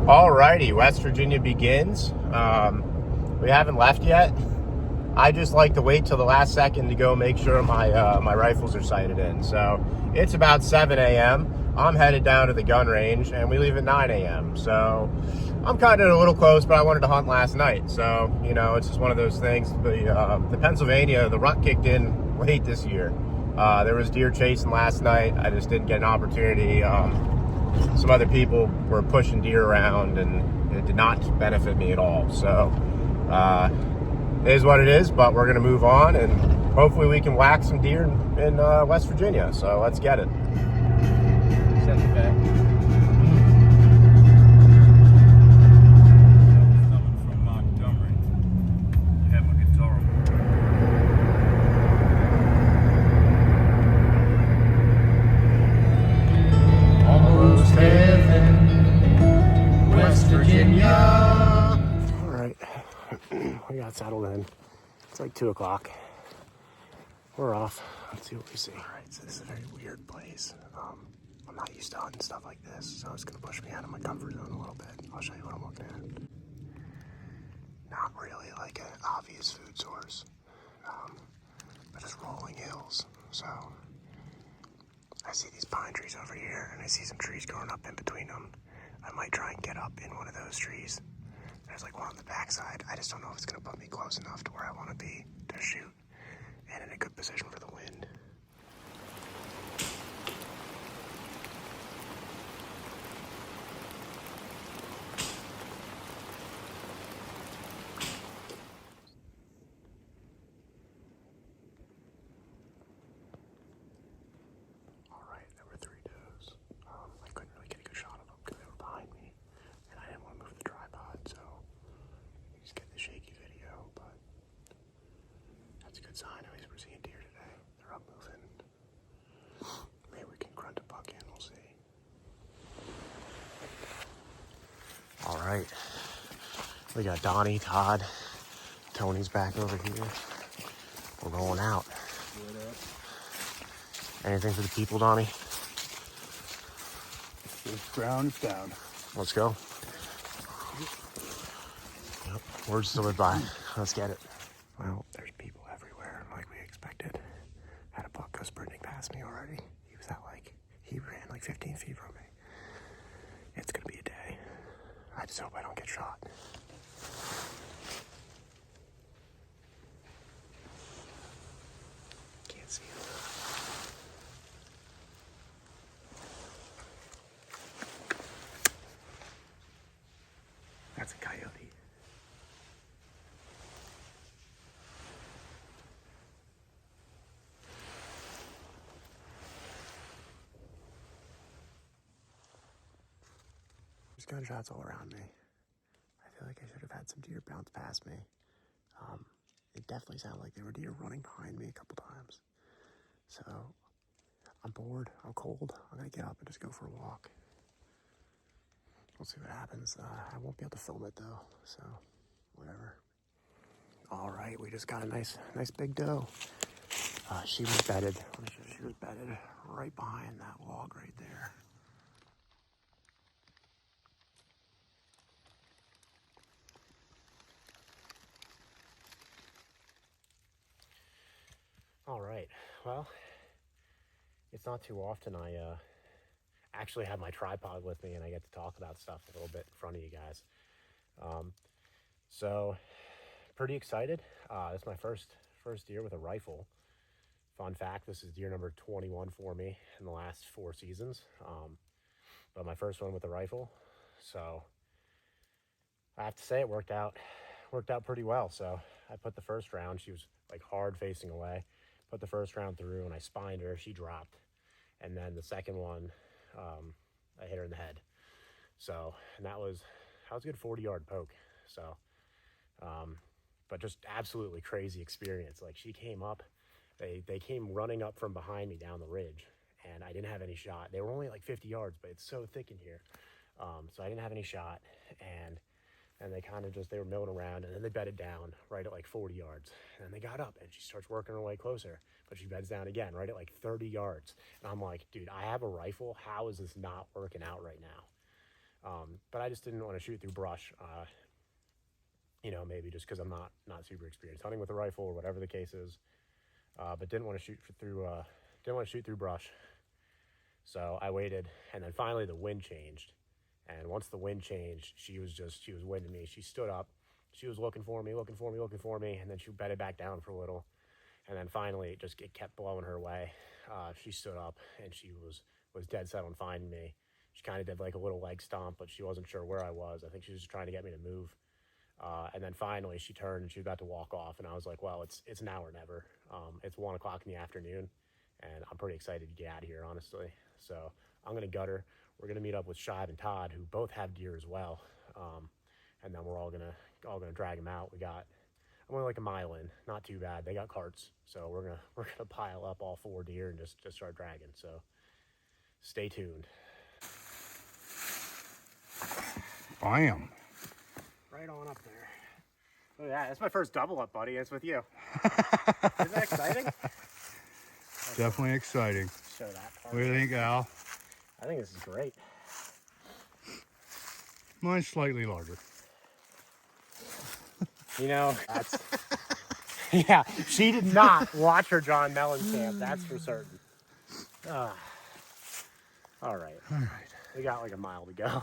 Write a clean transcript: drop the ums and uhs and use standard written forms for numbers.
Alrighty, West Virginia begins. We haven't left yet. I just like to wait till the last second to go make sure my rifles are sighted in. So it's about 7 a.m. I'm headed down to the gun range, and we leave at 9 a.m. So I'm kind of a little close, but I wanted to hunt last night. So, you know, it's just one of those things. The Pennsylvania, the rut kicked in late this year. There was deer chasing last night. I just didn't get an opportunity. Some other people were pushing deer around, and it did not benefit me at all. So it is what it is, but we're going to move on, and hopefully we can whack some deer in West Virginia. So let's get it. Set the back. We got settled in. It's like 2 o'clock. We're off. Let's see what we see. All right, so this is a very weird place. I'm not used to hunting stuff like this, so it's gonna push me out of my comfort zone a little bit. I'll show you what I'm looking at. Not really like an obvious food source, but just rolling hills. So I see these pine trees over here, and I see some trees growing up in between them. I might try and get up in one of those trees. There's like one on the backside. I just don't know if it's gonna put me close enough to where I want to be to shoot, and in a good position for the wind. All right, there were 3 does. I couldn't really get a good shot of them because they were behind me, and I didn't want to move the tripod, so you just get the shaky video, but that's a good sign. At least we're seeing deer today. They're up moving. Maybe we can grunt a buck in, we'll see. All right. We got Donnie, Todd, Tony's back over here. We're rolling out. Anything for the people, Donnie? The ground is down. Let's go. Yep. Words to live by. Let's get it. Well, there's people everywhere, like we expected. Had a buck go sprinting past me already. He ran like 15 feet from me. It's gonna be a day. I just hope I don't get shot. Can't see him. That's a coyote. There's gunshots all around me. I feel like I should have had some deer bounce past me. It definitely sounded like there were deer running behind me a couple times. So I'm bored, I'm cold. I'm gonna get up and just go for a walk. We'll see what happens. I won't be able to film it though, so whatever. All right, we just got a nice big doe. She was bedded. Let me show you. She was bedded right behind that log right there. All right, well, it's not too often I actually have my tripod with me and I get to talk about stuff a little bit in front of you guys. So pretty excited. This is my first deer with a rifle. Fun fact, this is deer number 21 for me in the last 4 seasons. But my first one with a rifle. So I have to say it worked out pretty well. So I put the first round, she was like hard facing away. Put the first round through and I spined her, she dropped. And then the second one, I hit her in the head. So, and that was a good 40-yard poke. So, but just absolutely crazy experience. Like she came up, they came running up from behind me down the ridge, and I didn't have any shot. They were only like 50 yards, but it's so thick in here. So I didn't have any shot, and they kind of they were milling around, and then they bedded down right at like 40 yards. And they got up, and she starts working her way closer, but she beds down again right at like 30 yards. And I'm like, dude, I have a rifle. How is this not working out right now? But I just didn't want to shoot through brush. You know, maybe just because I'm not super experienced hunting with a rifle or whatever the case is. But didn't want to shoot through brush. So I waited, and then finally the wind changed. And once the wind changed, she was winding me. She stood up. She was looking for me, and then she bedded back down for a little. And then finally, it kept blowing her way. She stood up, and she was dead set on finding me. She kind of did like a little leg stomp, but she wasn't sure where I was. I think she was just trying to get me to move. And then finally, she turned and she was about to walk off. And I was like, well, it's now or never. It's 1 o'clock in the afternoon, and I'm pretty excited to get out of here, honestly. So I'm gonna gut her. We're gonna meet up with Shive and Todd, who both have deer as well. And then we're all gonna drag them out. I'm only like a mile in, not too bad. They got carts, so we're gonna pile up all 4 deer and just start dragging. So stay tuned. Bam. Right on up there. Look at that. That's my first double up, buddy. It's with you. Isn't that exciting? Definitely exciting. Show that part. What do you think, Al? I think this is great. Mine's slightly larger. You know, that's... Yeah, she did not watch her John Mellencamp, that's for certain. All right. We got like a mile to go.